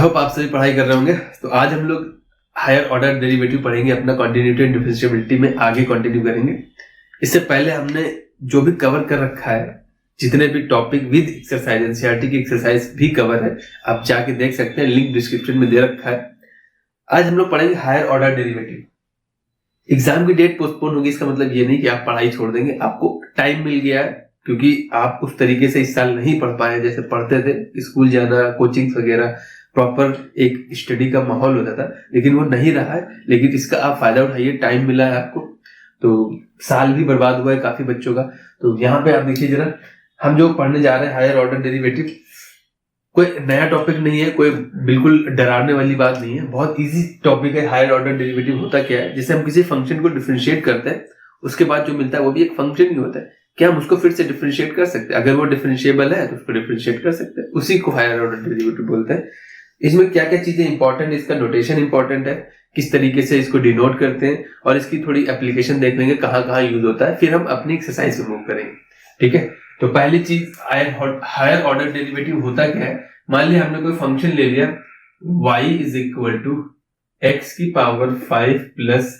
Hope आप सभी पढ़ाई कर रहे होंगे। तो आज हम लोग हायर ऑर्डर डेरिवेटिव पढ़ेंगे, अपना कॉन्टिन्यूटी एंड डिफरेंशिएबिलिटी में आगे कंटिन्यू करेंगे। इससे पहले हमने जो भी कवर कर रखा है, जितने भी टॉपिक विद एक्सरसाइज, एनसीईआरटी की एक्सरसाइज भी कवर है, आप जाके देख सकते हैं, लिंक डिस्क्रिप्शन में दे रखा है। आज हम लोग पढ़ेंगे हायर ऑर्डर डेरिवेटिव। एग्जाम की डेट पोस्टपोन होगी, इसका मतलब ये नहीं कि आप पढ़ाई छोड़ देंगे, आपको टाइम मिल गया है, क्योंकि आप उस तरीके से इस साल नहीं पढ़ पाए जैसे पढ़ते थे। स्कूल जाना, कोचिंग वगैरह, प्रॉपर एक स्टडी का माहौल होता था, लेकिन वो नहीं रहा है। लेकिन इसका आप फायदा उठाइए, टाइम मिला है आपको, तो साल भी बर्बाद हुआ है काफी बच्चों का। तो यहाँ पे आप देखिए जरा, हम जो पढ़ने जा रहे हैं हायर ऑर्डर डेरिवेटिव, कोई नया टॉपिक नहीं है, कोई बिल्कुल डराने वाली बात नहीं है, बहुत इजी टॉपिक है। हायर ऑर्डर डेरिवेटिव होता क्या है, जैसे हम किसी फंक्शन को डिफरेंशिएट करते हैं, उसके बाद जो मिलता है वो भी एक फंक्शन ही होता है। क्या हम उसको फिर से डिफरेंशिएट कर सकते हैं? अगर वो डिफरेंशिएबल है तो उसको डिफरेंशिएट कर सकते हैं, उसी को हायर ऑर्डर डेरिवेटिव बोलते हैं। इसमें क्या क्या चीजें इंपॉर्टेंट है, इसका नोटेशन इंपॉर्टेंट है, किस तरीके से इसको डिनोट करते हैं, और इसकी थोड़ी एप्लीकेशन देख लेंगे कहाँ कहाँ यूज होता है, फिर हम अपनी एक्सरसाइज पे मूव करेंगे। ठीक है, तो पहली चीज हायर ऑर्डर डेरिवेटिव होता क्या है। मान लिया हमने कोई फंक्शन ले लिया, y is equal to X की पावर 5 प्लस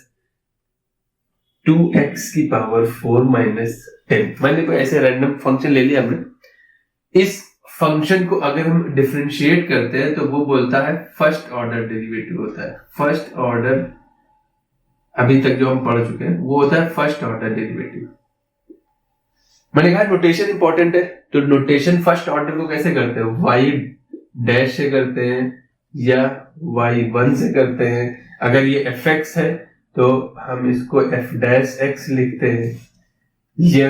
2x की पावर 4 माइनस 10। मान लिया कोई ऐसे रैंडम फंक्शन ले लिया हमने। इस फंक्शन को अगर हम डिफरेंशिएट करते हैं तो वो बोलता है फर्स्ट ऑर्डर डेरिवेटिव होता है। फर्स्ट ऑर्डर, अभी तक जो हम पढ़ चुके हैं वो होता है फर्स्ट ऑर्डर डेरिवेटिव। मैंने कहा नोटेशन इंपॉर्टेंट है, तो नोटेशन फर्स्ट ऑर्डर को कैसे करते हैं, y डैश से करते हैं या y1 से करते हैं। अगर ये fx है तो हम इसको f डैश x लिखते हैं, या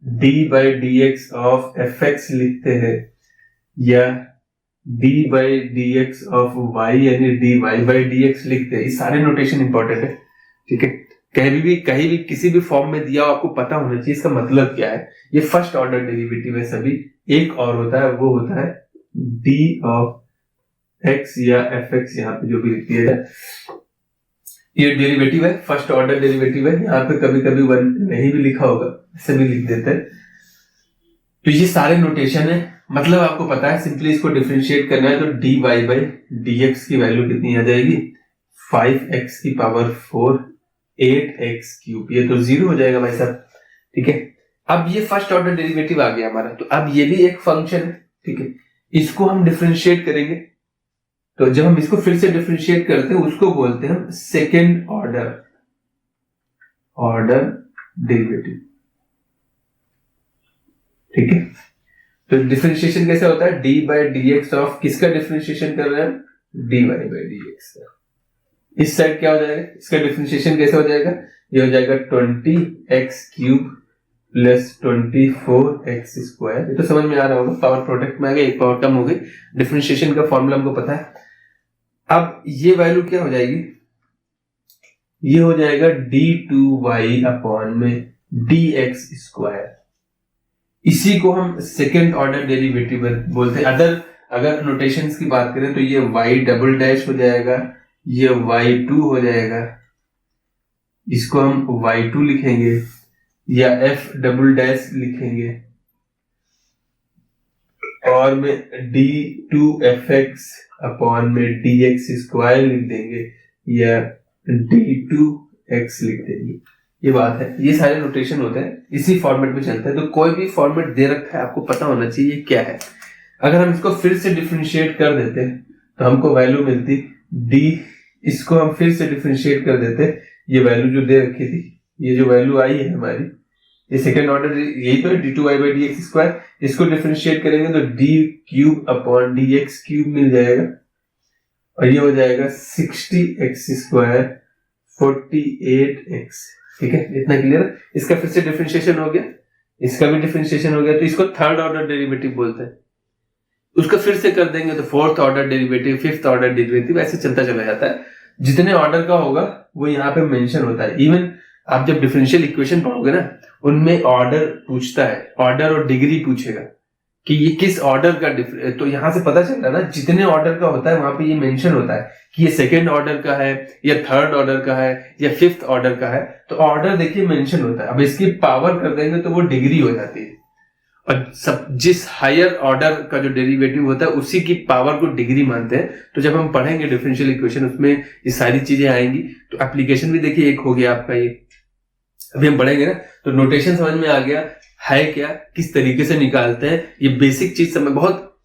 d by D x of fx लिखते हैं, या d by D x of y यानी dy बाई dx लिखते हैं। ये सारे नोटेशन इंपॉर्टेंट है। ठीक है, कहीं भी किसी भी फॉर्म में दिया हो, आपको पता होना चाहिए इसका मतलब क्या है। ये फर्स्ट ऑर्डर डेरिवेटिव है सभी। एक और होता है, वो होता है d ऑफ x या fx, यहाँ पे जो भी लिख दिया जाए, ये डेरिवेटिव है, फर्स्ट ऑर्डर डेरिवेटिव है। यहाँ पे कभी कभी वन नहीं भी लिखा होगा, ऐसे भी लिख देते हैं। तो ये सारे नोटेशन है, मतलब आपको पता है। सिंपली इसको डिफरेंशिएट करना है तो dy बाई dx की वैल्यू कितनी आ जाएगी, 5x की पावर 4 8x क्यूब, ये तो 0 हो जाएगा भाई साहब। ठीक है, अब ये फर्स्ट ऑर्डर डेरिवेटिव आ गया हमारा, तो अब ये भी एक फंक्शन है। ठीक है, इसको हम डिफरेंशिएट करेंगे, तो जब हम इसको फिर से डिफरेंशिएट करते हैं उसको बोलते हैं हम सेकेंड ऑर्डर डेरिवेटिव। ठीक है, तो डिफरेंशिएशन कैसे होता है, d by D x of किसका डिफरेंशिएशन कर रहे हैं, dy बाई डी एक्स। इस साइड क्या हो जाएगा, इसका डिफरेंशिएशन कैसे हो जाएगा, ये हो जाएगा 20x cube plus 24x square. ये तो समझ में आ रहा होगा, पावर प्रोडक्ट में आ गया, एक पावर कम हो गई। डिफरेंशिएशन का फॉर्मूला हमको पता है। अब ये वैल्यू क्या हो जाएगी, ये हो जाएगा d2y अपॉन में dx स्क्वायर। इसी को हम सेकेंड ऑर्डर डेरिवेटिव बोलते हैं। अगर नोटेशंस की बात करें तो ये y डबल डैश हो जाएगा, ये y2 हो जाएगा, इसको हम y2 लिखेंगे, या f डबल डैश लिखेंगे, और में d2fx अपॉन में dx स्क्वायर लिख देंगे, या d2x लिख देंगे। ये बात है, ये सारे नोटेशन होते हैं, इसी फॉर्मेट में चलते हैं। तो कोई भी फॉर्मेट दे रखा है, आपको पता होना चाहिए ये क्या है। अगर हम इसको फिर से डिफरेंशिएट कर देते हैं तो हमको वैल्यू मिलती d, इसको हम फिर से डिफरेंशिएट कर देते, ये वैल्यू जो दे रखी थी, ये जो वैल्यू आई है हमारी, ये सेकेंड ऑर्डर, यही तो है d2y बाई dx स्क्वायर। इसको डिफरेंशिएट करेंगे तो d cube upon dx cube मिल जाएगा, और ये हो जाएगा 60x स्क्वायर 48x। ठीक है, इतना क्लियर है। इसका फिर से डिफरेंशिएशन हो गया, इसका भी डिफरेंशिएशन हो गया, तो इसको थर्ड ऑर्डर डेरिवेटिव बोलते हैं। उसको फिर से कर देंगे तो fourth order derivative, fifth order derivative, ऐसे चलता चला जाता है। जितने ऑर्डर का होगा वो यहाँ पे मेंशन होता है। इवन आप जब डिफरेंशियल इक्वेशन पढ़ोगे ना, उनमें ऑर्डर पूछता है, ऑर्डर और डिग्री पूछेगा कि ये किस ऑर्डर का तो यहां से पता चलता है ना, जितने ऑर्डर का होता है वहां पे ये मेंशन होता है कि ये सेकेंड ऑर्डर का है, या थर्ड ऑर्डर का है, या फिफ्थ ऑर्डर का है। तो ऑर्डर देखिए मेंशन होता है। अब इसकी पावर कर देंगे तो वो डिग्री हो जाती है, और सब जिस हायर ऑर्डर का जो डेरिवेटिव होता है उसी की पावर को डिग्री मानते हैं। तो जब हम पढ़ेंगे डिफरेंशियल इक्वेशन उसमें ये सारी चीजें आएंगी। तो एप्लीकेशन भी देखिए एक हो गया आपका ये, अभी हम पढ़ेंगे ना। तो नोटेशन समझ में आ गया है क्या, किस तरीके से निकालते हैं, ये बेसिक चीज समझ, बहुत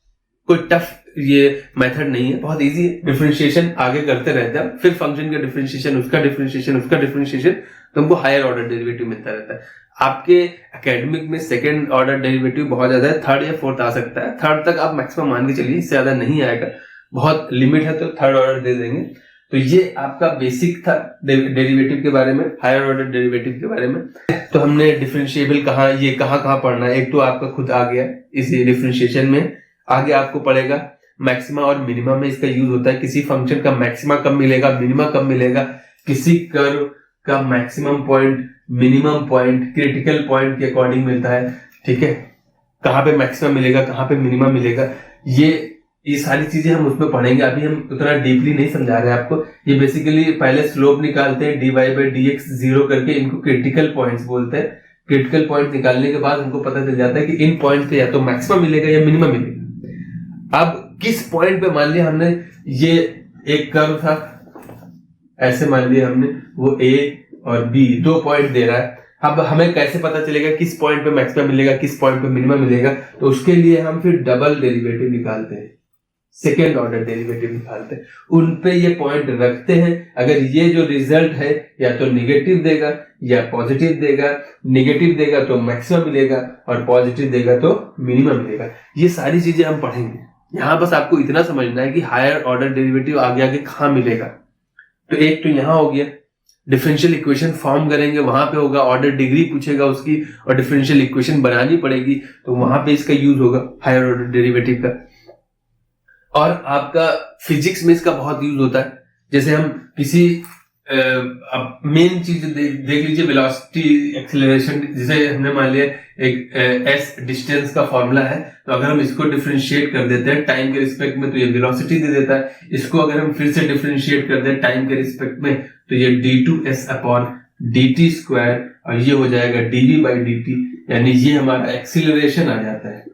कोई टफ ये मेथड नहीं है, बहुत इजी है। डिफरेंशिएशन आगे करते रहते हैं, फिर फंक्शन का डिफरेंशिएशन, उसका डिफरेंशिएशन, उसका डिफरेंशिएशन, तो हमको हायर ऑर्डर डेरिवेटिव मिलता रहता है। आपके एकेडमिक में सेकंड ऑर्डर डेरिवेटिव बहुत ज्यादा है, थर्ड या फोर्थ आ सकता है, थर्ड तक आप मैक्सिमम मान के चलिए, इससे ज्यादा नहीं आएगा, बहुत लिमिट है तो थर्ड ऑर्डर दे देंगे। तो ये आपका बेसिक था डेरिवेटिव के बारे में, हायर ऑर्डर डेरिवेटिव के बारे में। तो हमने डिफरेंशिएबल कहाँ, ये कहाँ पढ़ना है, एक तो आपका खुद आ गया इस डिफरेंशिएशन में, आगे आपको पड़ेगा मैक्सिमा और मिनिमा में इसका यूज होता है। किसी फंक्शन का मैक्सिमा कब मिलेगा, मिनिमा कब मिलेगा, किसी कर्व का maximum point, minimum point, critical point के अकॉर्डिंग मिलता है, ठीक है। कहाँ पे मैक्सिमम मिलेगा, कहाँ पे मिनिमा मिलेगा, ये सारी चीजें हम उसमें पढ़ेंगे। अभी हम उतना डीपली नहीं समझा रहे हैं आपको। ये बेसिकली पहले स्लोप निकालते हैं dy/dx जीरो करके, इनको क्रिटिकल पॉइंट्स बोलते हैं। क्रिटिकल पॉइंट निकालने के बाद हमको पता चल जाता है कि इन पॉइंट पे या तो मैक्सिमम मिलेगा या मिनिमम मिलेगा। अब किस पॉइंट पे, मान लिया हमने ये एक कर्व था, ऐसे मान लिया हमने, वो a और b दो पॉइंट दे रहा है। अब हमें कैसे पता चलेगा किस पॉइंट पे मैक्सिमम मिलेगा, किस पॉइंट पे मिनिमम मिलेगा, तो उसके लिए हम फिर डबल डेरिवेटिव निकालते हैं, सेकेंड ऑर्डर डेरिवेटिव निकालते हैं, उन पे ये पॉइंट रखते हैं। अगर ये जो रिजल्ट है या तो निगेटिव देगा या पॉजिटिव देगा, निगेटिव देगा तो मैक्सिमम मिलेगा और पॉजिटिव देगा तो मिनिमम मिलेगा। ये सारी चीजें हम पढ़ेंगे। यहां बस आपको इतना समझना है कि हायर ऑर्डर डेरिवेटिव आगे आगे कहां मिलेगा। तो एक तो यहां हो गया, डिफरेंशियल इक्वेशन फॉर्म करेंगे, वहां पे होगा, ऑर्डर डिग्री पूछेगा उसकी और डिफरेंशियल इक्वेशन बनानी पड़ेगी, तो वहां पे इसका यूज होगा हायर ऑर्डर डेरिवेटिव का। और आपका फिजिक्स में इसका बहुत यूज होता है। जैसे हम किसी मेन चीज देख लीजिए, वेलोसिटी, एक्सेलरेशन, जैसे हमने मान लिया एक एस डिस्टेंस का फॉर्मूला है, तो अगर हम इसको डिफरेंशिएट कर देते हैं टाइम के रिस्पेक्ट में तो ये वेलोसिटी दे देता है। इसको अगर हम फिर से डिफरेंशिएट कर दें टाइम के रिस्पेक्ट में तो ये d2s/dt² और ये हो जाएगा dv/dt, यानी ये हमारा एक्सीलरेशन आ जाता है।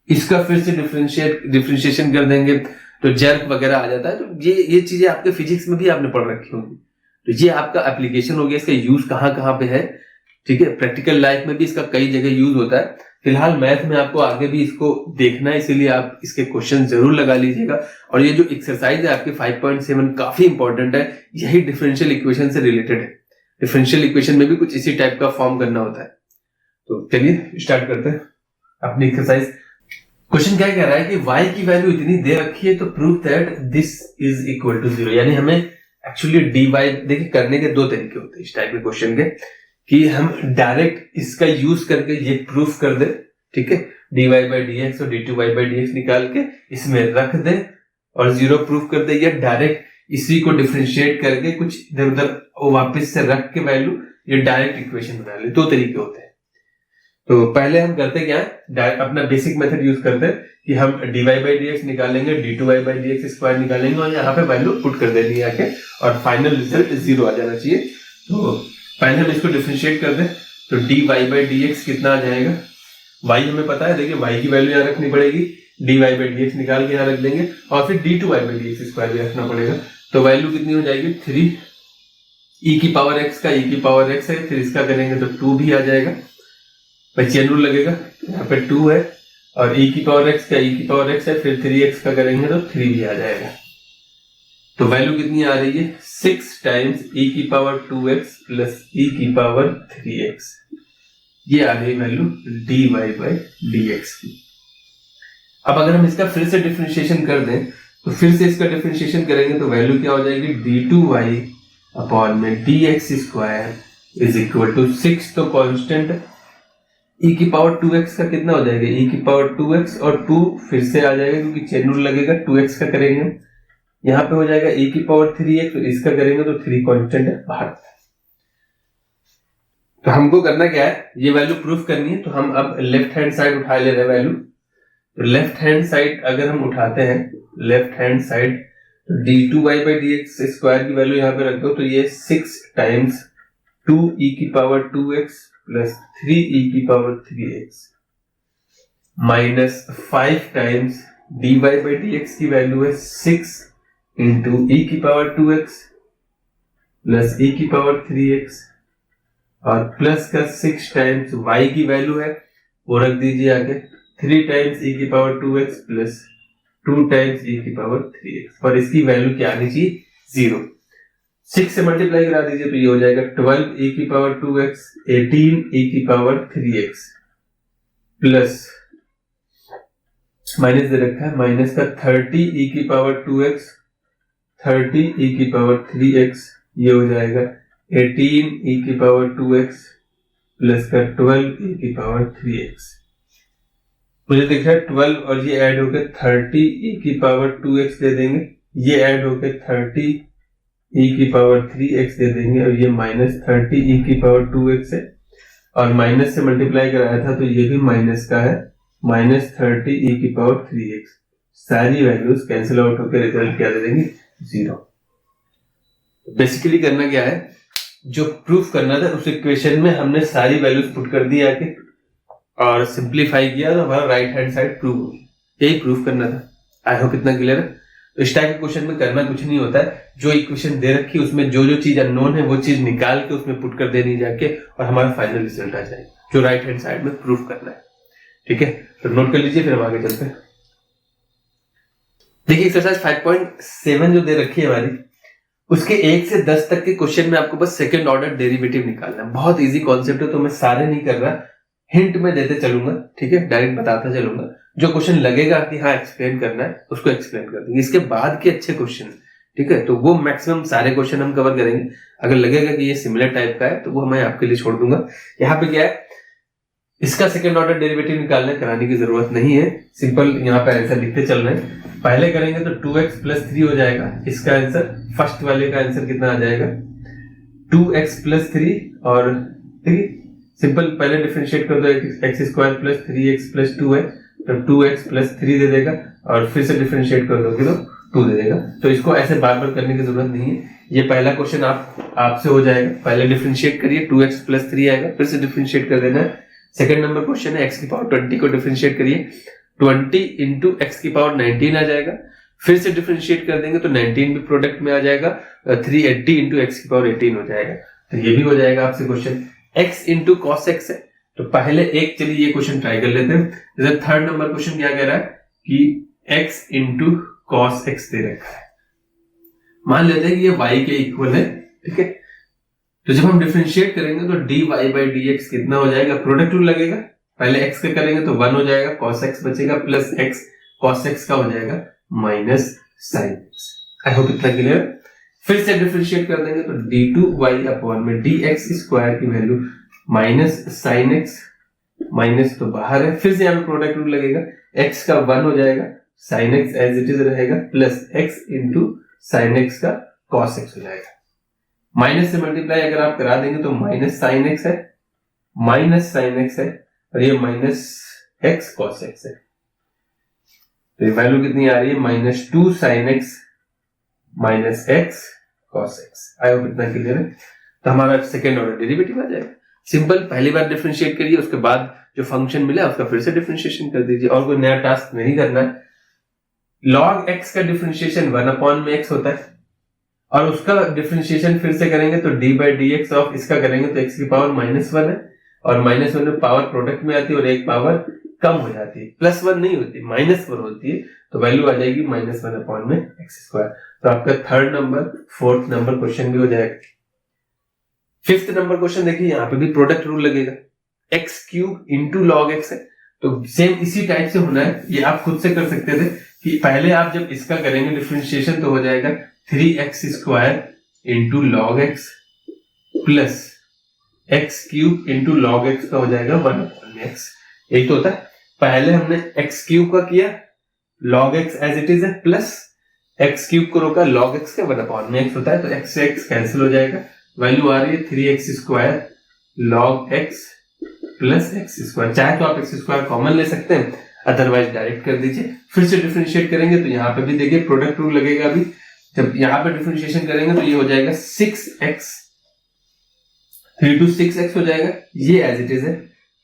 इसका फिर से डिफरेंशिएशन कर देंगे तो जर्क वगैरह आ जाता है। तो ये चीजें आपके फिजिक्स में भी आपने पढ़ रखी होंगी। तो ये आपका एप्लीकेशन हो गया, इसका यूज कहाँ पे है, ठीक है। प्रैक्टिकल लाइफ में भी इसका कई जगह यूज होता है। फिलहाल मैथ में आपको आगे भी इसको देखना है, इसीलिए आप इसके क्वेश्चन जरूर लगा लीजिएगा। और ये जो एक्सरसाइज है आपकी 5.7 काफी इंपॉर्टेंट है, यही डिफरेंशियल इक्वेशन से रिलेटेड है। डिफरेंशियल इक्वेशन में भी कुछ इसी टाइप का फॉर्म करना होता है। तो चलिए स्टार्ट करते हैं अपनी एक्सरसाइज। क्वेश्चन क्या कह रहा है कि y की वैल्यू इतनी दे रखी है तो prove that this is equal to 0। यानी हमें एक्चुअली dy, देखिए करने के दो तरीके होते हैं इस टाइप के क्वेश्चन के, कि हम डायरेक्ट इसका यूज करके ये प्रूफ कर दे, ठीक है, dy/dx और d2y/dx निकाल के इसमें रख दे और 0 प्रूफ कर दे, या डायरेक्ट इसी को डिफरेंशिएट करके कुछ इधर उधर वापस से रख के वैल्यू ये डायरेक्ट इक्वेशन बना ले। दो तरीके होते हैं। तो पहले हम करते क्या है, अपना बेसिक मेथड यूज करते हैं कि हम dy/dx निकालेंगे, d2y/dx² निकालेंगे और यहाँ पे वैल्यू पुट कर देंगे आके, और फाइनल रिजल्ट 0 आ जाना चाहिए। तो पहले हम इसको डिफरेंशिएट कर दें तो dy/dx कितना आ जाएगा, y हमें पता है, देखिए y की वैल्यू यहाँ रखनी पड़ेगी, dy/dx निकाल के यहाँ रख देंगे और फिर d2y/dx² भी रखना पड़ेगा। तो वैल्यू कितनी हो जाएगी 3 e की पावर x का e की पावर x है, फिर इसका करेंगे तो 2 भी आ जाएगा, चेन रूल लगेगा, यहाँ पे 2 है और e की पावर x का e की पावर x है, फिर 3x का करेंगे तो 3 भी आ जाएगा। तो वैल्यू कितनी आ रही है 6 टाइम्स e की पावर 2x प्लस e की पावर 3x, ये आ गई वैल्यू dy/dx की। अब अगर हम इसका फिर से डिफरेंशिएशन कर दें तो फिर से इसका डिफरेंशिएशन करेंगे तो वैल्यू क्या हो जाएगी d2y/dx² इज इक्वल टू 6, तो कांस्टेंट है, e की पावर 2x का कितना हो जाएगा, e की पावर 2x और 2 फिर से आ जाएगा क्योंकि चेन रूल लगेगा, 2x का करेंगे यहाँ पे हो जाएगा e की पावर 3x, तो इसका करेंगे तो 3 कांस्टेंट है बाहर। तो हमको करना क्या है, ये वैल्यू प्रूफ करनी है। तो हम अब लेफ्ट हैंड साइड उठा ले रहे हैं वैल्यू। तो लेफ्ट हैंड साइड अगर हम उठाते हैं, लेफ्ट हैंड साइड d2y/dx² की वैल्यू यहाँ पे रख दो, तो ये 6 टाइम्स 2e की power 2x plus 3e⁻3x minus 5 times dy by dx की वैल्यू है 6 इंटू e⁻2x प्लस e⁻3x और प्लस का 6 टाइम्स y की वैल्यू है वो रख दीजिए आगे 3 times e⁻2x plus 2 times e⁻3x और इसकी वैल्यू क्या आनी चाहिए 0। 6 से मल्टीप्लाई करा दीजिए तो ये हो जाएगा 12 e⁻2x 18 e⁻3x प्लस माइनस दे रखा है माइनस का 30 e⁻2x 30 e⁻3x ये हो जाएगा 18 e⁻2x प्लस का 12 e⁻3x। मुझे दिख रहा है 12 और ये ऐड होकर 30 e⁻2x दे देंगे, ये ऐड होकर 30 e⁻3x दे देंगे और ये माइनस 30 e⁻2x है और माइनस से मल्टीप्लाई कराया था तो ये भी माइनस का है माइनस 30 e⁻3x। सारी वैल्यूज कैंसिल आउट होकर रिजल्ट क्या दे देंगे 0। बेसिकली करना क्या है, जो प्रूफ करना था उस इक्वेशन में हमने सारी वैल्यूज पुट कर दी आके और सिंप्लीफाई किया तो हमारा राइट हैंड साइड प्रूव होगी, यही प्रूफ करना था। आई होप इतना क्लियर है। तो इस टाइप के क्वेश्चन में करना कुछ नहीं होता है, जो इक्वेशन दे रखी है उसमें जो जो चीज अननोन है वो चीज निकाल के उसमें पुट कर देनी जाके और हमारा फाइनल रिजल्ट आ जाएगा जो राइट हैंड साइड में प्रूफ करना है। ठीक है, तो नोट कर लीजिए फिर हम आगे चलते हैं। देखिए एक्सरसाइज 5.7 जो दे रखी है हमारी, उसके 1 से 10 तक के क्वेश्चन में आपको बस सेकंड ऑर्डर डेरिवेटिव निकालना है। बहुत इजी कॉन्सेप्ट है तो मैं सारे नहीं कर रहा, हिंट में देते चलूंगा। ठीक है, डायरेक्ट बताता चलूंगा। जो क्वेश्चन लगेगा कि हाँ एक्सप्लेन करना है उसको एक्सप्लेन कर देंगे। इसके बाद के अच्छे क्वेश्चन, ठीक है, तो वो मैक्सिमम सारे क्वेश्चन हम कवर करेंगे। अगर लगेगा कि ये सिमिलर टाइप का है तो वो मैं आपके लिए छोड़ दूंगा। यहाँ पे क्या है, इसका सेकंड ऑर्डर डेरिवेटिव निकालने कराने की जरूरत नहीं है, सिंपल यहाँ पे आंसर लिखते चल रहे हैं। पहले करेंगे तो 2x प्लस 3 हो जाएगा, इसका आंसर फर्स्ट वाले का आंसर कितना आ जाएगा 2x प्लस 3 और ठीक है सिंपल पहले डिफरेंशिएट कर दो, x square plus 3x plus 2 है तो 2x प्लस 3 दे देगा और फिर से डिफरेंशिएट कर दोगे तो 2 दे देगा। तो इसको ऐसे बार बार करने की जरूरत नहीं है। ये पहला क्वेश्चन आपसे हो जाएगा, पहले डिफरेंशिएट करिए 2x प्लस 3 आएगा, फिर से डिफरेंशिएट कर देना है। सेकंड नंबर क्वेश्चन है x की पावर 20 को डिफरेंशिएट करिए, 20 इंटू एक्स की पावर 19 आ जाएगा, फिर से डिफरेंशिएट कर देंगे तो 19 भी प्रोडक्ट में आ जाएगा, 380 इंटू एक्स की पावर 18 हो जाएगा। तो ये भी हो जाएगा आपसे question. x into cos x है तो पहले एक चलिए ये क्वेश्चन ट्राई कर लेते हैं। जैसे थर्ड नंबर क्वेश्चन क्या कह रहा है कि x इंटू कॉस एक्स दे रखा है, मान लेते हैं कि ये y के इक्वल है। ठीक है, तो जब हम डिफरेंशिएट करेंगे तो dy बाई dx कितना हो जाएगा, प्रोडक्ट रूल लगेगा, पहले x का करेंगे तो 1 हो जाएगा, cos x बचेगा प्लस x cos x का हो जाएगा minus sin x। I hope इतना क्लियर। फिर से डिफरेंशिएट कर देंगे तो d2y अपॉन में dx स्क्वायर की value minus sin x, minus तो बाहर है, फिर से यहाँ पे प्रोडक्ट रूल लगेगा, x का 1 हो जाएगा, sin x as it is रहेगा plus x into sin x का cos x हो जाएगा। माइनस से मल्टीप्लाई अगर आप करा देंगे तो माइनस sin x है, माइनस sin x है और ये माइनस x cos x है। तो ये वैल्यू कितनी आ रही है minus 2 sin x minus x cos x। I hope इतना क्लियर है। तो हमारा सेकेंड ऑर्डर डेरिवेटिव आ जाएगा। सिंपल, पहली बार डिफरेंशिएट करिए, उसके बाद जो फंक्शन मिला उसका फिर से डिफरेंशिएशन कर दीजिए और कोई नया टास्क नहीं करना है। log x का डिफरेंशिएशन 1 अपॉन में x होता है और उसका डिफरेंशिएशन फिर से करेंगे तो d बाई dx ऑफ इसका करेंगे तो x की पावर -1 है और -1 में पावर प्रोडक्ट में आती है और एक पावर कम हो जाती है, +1 नहीं होती, -1 होती है, तो वैल्यू आ जाएगी -1 अपॉन में x स्क्वायर। तो आपका third number fourth number question भी हो जाएगा। फिफ्थ नंबर क्वेश्चन देखिए, यहाँ पे भी प्रोडक्ट रूल लगेगा, x cube into log x है, तो सेम इसी टाइप से होना है। ये आप खुद से कर सकते थे कि पहले आप जब इसका करेंगे डिफरेंशिएशन तो हो जाएगा 3x square into log x plus X cube into log x का हो जाएगा 1 अपॉन में x। एक तो होता है, पहले हमने एक्स क्यूब का किया, log X as it is है, प्लस एक्स क्यूब को रोका, लॉग एक्स का 1 अपॉन में x होता है, तो x से x कैंसिल हो जाएगा, वैल्यू आ रही है 3x square log x plus x square. चाहे तो आप एक्स स्क्वायर कॉमन ले सकते हैं, अदरवाइज डायरेक्ट कर दीजिए। फिर से डिफरेंशिएट करेंगे तो यहाँ पे भी देखिए प्रोडक्ट रूल लगेगा। अभी जब यहाँ पे डिफरेंशिएशन करेंगे तो ये हो जाएगा 6x 3 to 6x हो जाएगा, ये एज इट इज है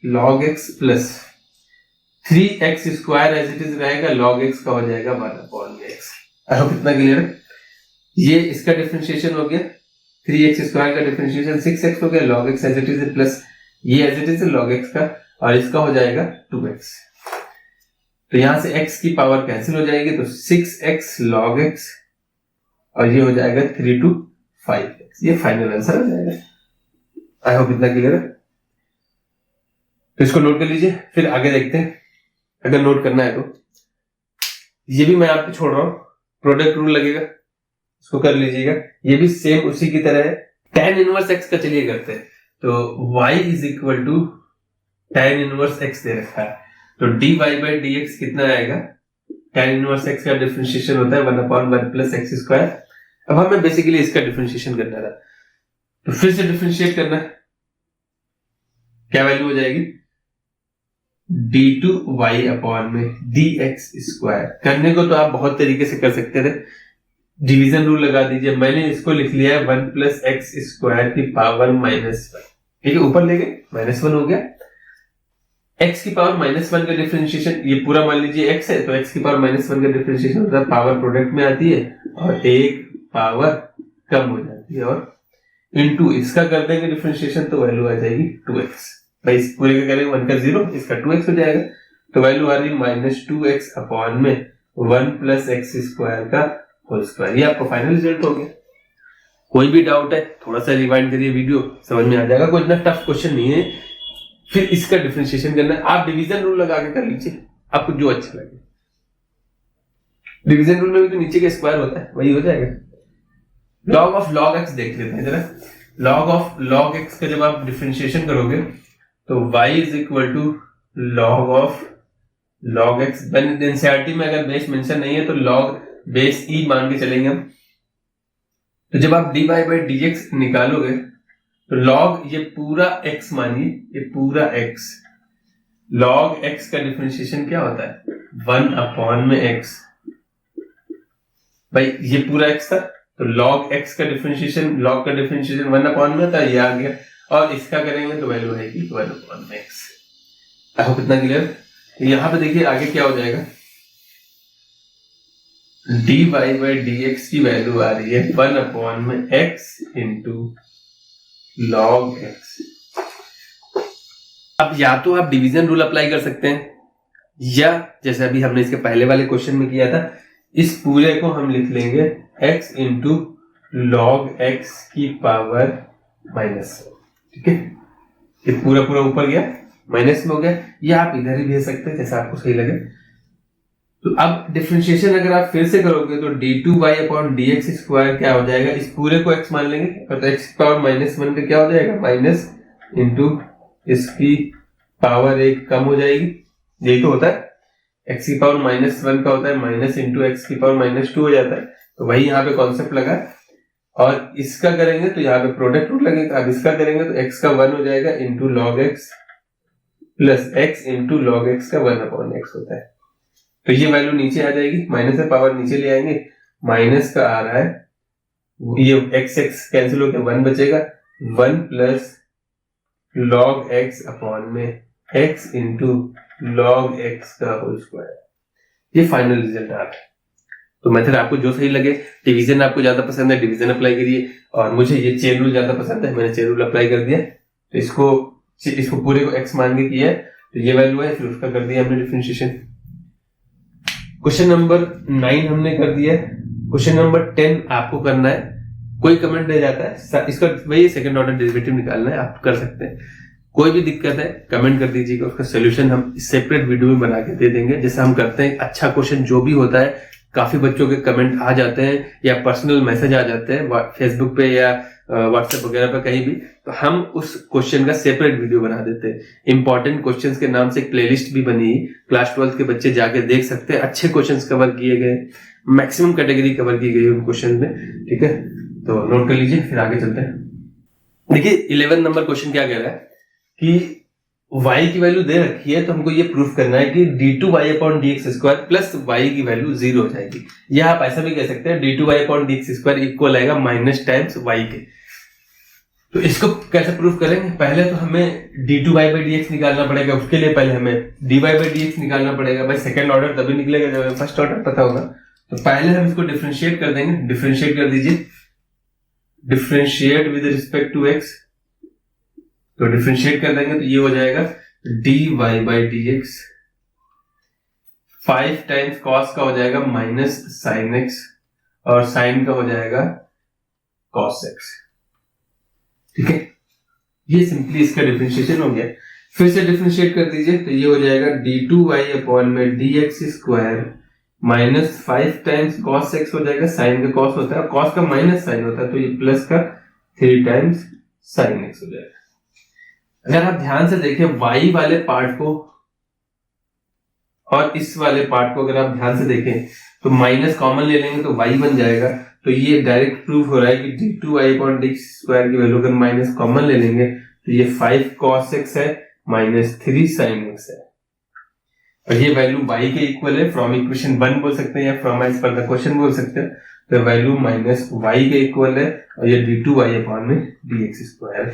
log x plus 3x square as it is रहेगा, log x का हो जाएगा 1/x। आई होप इतना क्लियर है। ये इसका डिफरेंशिएशन हो गया, 3x स्क्वायर का डिफरेंशिएशन 6x हो गया, log x as it is plus ये as it is log x का, और इसका हो जाएगा 2x। तो यहां से x की पावर कैंसिल हो जाएगी, तो 6x log x और ये हो जाएगा 3 to 5x। ये फाइनल आंसर हो जाएगा। आई होप इतना क्लियर है। तो इसको नोट कर लीजिए, फिर आगे देखते हैं। अगर नोट करना है तो ये भी मैं आपको छोड़ रहा हूं, प्रोडक्ट रूल लगेगा, इसको कर लीजिएगा। ये भी सेम उसी की तरह है। tan इनवर्स x का चलिए करते हैं। तो y is equal to tan inverse x दे रखा है, तो dy बाई dx कितना आएगा? tan इनवर्स x का डिफरेंशिएशन होता है 1/1 प्लस एक्स स्क्वायर। अब हमें बेसिकली इसका डिफरेंशिएशन करना था, तो फिर से डिफरेंशिएट करना है। क्या वैल्यू हो जाएगी? d2y अपॉन में dx स्क्वायर। करने को तो आप बहुत तरीके से कर सकते थे, डिवीजन रूल लगा दीजिए। मैंने इसको लिख लिया है 1 प्लस एक्स स्क्वायर की पावर -1। ठीक है, ऊपर ले गए, -1 हो गया। x की पावर -1 का डिफरेंशिएशन, ये पूरा मान लीजिए x है, तो x की पावर -1 का डिफरेंशिएशन होता है, पावर प्रोडक्ट में आती है और एक पावर कम हो जाती है, और इनटू इसका कर देंगे डिफरेंशिएशन, तो वैल्यू आ जाएगी 2x। भाई इस पूरे का करेंगे 1 का 0, इसका 2x हो जाएगा, तो वैल्यू आ रही -2x अपॉन में 1 प्लस एक्स स्क्वायर का होल स्क्वायर। ये आपका फाइनल रिजल्ट हो गया। कोई भी डाउट है थोड़ा सा रिवाइंड करिए, वीडियो समझ में आ जाएगा। कोई इतना टफ क्वेश्चन नहीं है। फिर इसका डिफरेंशिएशन करना है, आप डिवीजन रूल लगा के कर लीजिए, आपको जो अच्छा लगे। डिवीजन रूल में भी तो नीचे का स्क्वायर होता है, वही हो जाएगा। लॉग ऑफ लॉग एक्स देख लेते हैं जरा। लॉग ऑफ लॉग एक्स का जब आप डिफरेंशिएशन करोगे तो y is equal to log of log X. NCERT में अगर बेस मेंशन नहीं है तो लॉग बेस ई मान के चलेंगे हम। तो जब आप dy बाई dx निकालोगे तो log ये पूरा x मानिए, ये पूरा x, log x का डिफरेंशिएशन क्या होता है? 1 अपॉन में x। भाई ये पूरा x था, तो log x का डिफरेंशिएशन, log का डिफरेंशिएशन 1 अपॉन में था, ये आ गया, और इसका करेंगे तो वैल्यू आएगी 1 अपॉन में x। आई होप इतना क्लियर। यहां पे देखिए आगे क्या हो जाएगा, dy बाई dx की वैल्यू आ रही है 1 अपॉन में x इंटू log x। अब या तो आप डिवीजन रूल अप्लाई कर सकते हैं, या जैसे अभी हमने इसके पहले वाले क्वेश्चन में किया था, इस पूरे को हम लिख लेंगे x इंटू log x की पावर माइनस। ठीक है, ये पूरा पूरा ऊपर गया, माइनस में हो गया, या आप इधर ही भेज सकते हैं जैसा आपको सही लगे। तो अब डिफरेंशिएशन अगर आप फिर से करोगे तो d2y अपॉन dx स्क्वायर क्या हो जाएगा? इस पूरे को x मान लेंगे, और तो x की पावर -1 पे क्या हो जाएगा? माइनस इंटू इसकी पावर 1 कम हो जाएगी। यही तो होता है, x की पावर -1 का होता है माइनस इंटू एक्स की पावर -2 हो जाता है। तो वही यहाँ पे कॉन्सेप्ट लगा, और इसका करेंगे तो यहाँ पे प्रोडक्ट रूल लगेगा। अब इसका करेंगे तो x का 1 हो जाएगा into log x plus x into log x का 1 अपॉन x होता है। तो ये वैल्यू नीचे आ जाएगी, माइनस से पावर नीचे ले आएंगे, माइनस का आ रहा है, ये x कैंसिल होकर 1 बचेगा, 1 प्लस लॉग x अपॉन में x इंटू लॉग x का होल स्क्वायर। ये फाइनल रिजल्ट आ रहा है। तो मेथड आपको जो सही लगे, डिवीजन आपको ज्यादा पसंद है डिवीजन अप्लाई करिए, और मुझे ये चेन रूल ज्यादा पसंद है, मैंने चेन रूल अप्लाई कर दिया। तो इसको पूरे को x मान के किया है, तो ये वैल्यू है, फिर उसका कर दिया हमने डिफरेंशिएशन। क्वेश्चन नंबर 9 हमने कर दिया है। क्वेश्चन नंबर 10 आपको करना है। कोई कमेंट रह जाता है, इसका वही सेकंड ऑर्डर डेरिवेटिव निकालना है, आप कर सकते हैं। कोई भी दिक्कत है कमेंट कर दीजिएगा, उसका सोल्यूशन हम सेपरेट वीडियो में बना के दे देंगे। जैसे हम करते हैं, अच्छा क्वेश्चन जो भी होता है, काफी बच्चों के कमेंट आ जाते हैं या पर्सनल मैसेज आ जाते हैं फेसबुक पे या व्हाट्सएप वगैरह पे कहीं भी, तो हम उस क्वेश्चन का सेपरेट वीडियो बना देते हैं। इंपॉर्टेंट क्वेश्चंस के नाम से एक प्लेलिस्ट भी बनी, क्लास 12 के बच्चे जाके देख सकते हैं। अच्छे क्वेश्चंस कवर किए गए, मैक्सिमम कैटेगरी कवर की गई उन क्वेश्चन में। ठीक है, तो नोट कर लीजिए, फिर आगे चलते हैं। देखिए 11 नंबर क्वेश्चन क्या कह रहा है कि y की वैल्यू दे रखी है, तो हमको ये प्रूफ करना है कि d2y upon dx square plus y की वैल्यू 0 हो जाएगी। या आप ऐसा भी कह सकते हैं d2y upon dx square equal आएगा माइनस टाइम्स y के। तो इसको कैसे प्रूफ करेंगे? पहले तो हमें d2y/dx निकालना पड़ेगा, उसके लिए पहले हमें dy/dx निकालना पड़ेगा। भाई सेकंड ऑर्डर तभी निकलेगा जब हमें फर्स्ट ऑर्डर पता होगा। तो पहले हम इसको डिफरेंशिएट कर देंगे। डिफरेंशिएट कर दीजिए, differentiate with respect to x। तो डिफरेंशिएट कर देंगे तो ये हो जाएगा dy/dx 5 टाइम्स कॉस का हो जाएगा माइनस साइन x, और साइन का हो जाएगा कॉस x। ठीक है, ये सिंपली इसका डिफरेंशिएशन हो गया। फिर से डिफरेंशिएट कर दीजिए तो ये हो जाएगा d2y/dx² minus 5 times cos x हो जाएगा। साइन का कॉस होता है, कॉस का माइनस साइन होता है, तो ये प्लस का 3 टाइम्स साइन x हो जाएगा। अगर आप ध्यान से देखें y वाले पार्ट को और इस वाले पार्ट को अगर आप ध्यान से देखें तो माइनस कॉमन ले लेंगे तो y बन जाएगा। तो ये डायरेक्ट प्रूफ हो रहा है कि d2y/dx² की वैल्यू अगर माइनस कॉमन ले लेंगे तो ये 5 cos x है माइनस 3 sin x है, और ये वैल्यू y के इक्वल है। फ्रॉम इक्वेशन 1 बोल सकते हैं या from as per the question बोल सकते हैं। तो वैल्यू माइनस y के इक्वल है, और ये d2y/dx² है।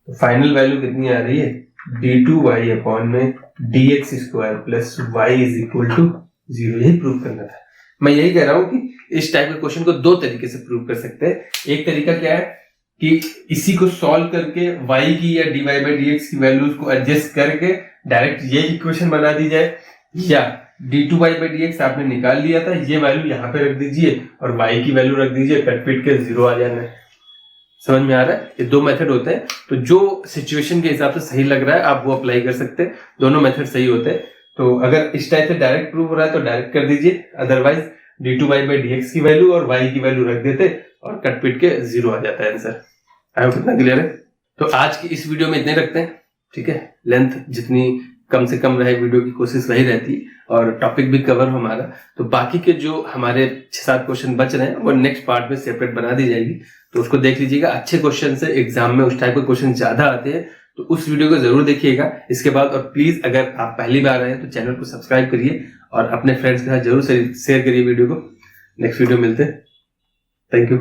तो फाइनल वैल्यू कितनी आ रही है? d2y/dx² plus y is equal to 0। यही प्रूव करना था। मैं यही कह रहा हूं कि इस टाइप के क्वेश्चन को दो तरीके से प्रूव कर सकते हैं। एक तरीका क्या है कि इसी को सॉल्व करके y की या dy/dx की वैल्यूज को एडजस्ट करके डायरेक्ट ये इक्वेशन बना दी जाए, या d2y/dx आपने निकाल लिया था, ये वैल्यू यहाँ पे रख दीजिए और y की वैल्यू रख दीजिए, कट पीट के 0 आ जाना है। समझ में आ रहा है? ये दो मेथड होते हैं। तो जो सिचुएशन के हिसाब से सही लग रहा है आप वो अप्लाई कर सकते हैं। दोनों मेथड सही होते हैं। तो अगर इस टाइप से डायरेक्ट प्रूव हो रहा है तो डायरेक्ट कर दीजिए, अदरवाइज d2y/dx की वैल्यू और y की वैल्यू रख देते और कट पीट के 0 आ जाता है आंसर। आई होप इतना क्लियर है। तो आज की इस वीडियो में इतने रखते हैं। ठीक है, लेंथ जितनी कम से कम रहे वीडियो की कोशिश वही रहती है, और टॉपिक भी कवर हो हमारा। तो बाकी के जो हमारे 6-7 क्वेश्चन बच रहे हैं वो नेक्स्ट पार्ट में सेपरेट बना दी जाएगी, तो उसको देख लीजिएगा। अच्छे क्वेश्चन से एग्जाम में उस टाइप के क्वेश्चन ज्यादा आते हैं, तो उस वीडियो को जरूर देखिएगा इसके बाद। और प्लीज अगर आप पहली बार आए हैं तो चैनल को सब्सक्राइब करिए और अपने फ्रेंड्स के साथ जरूर शेयर करिए वीडियो को। नेक्स्ट वीडियो मिलते हैं। Thank you.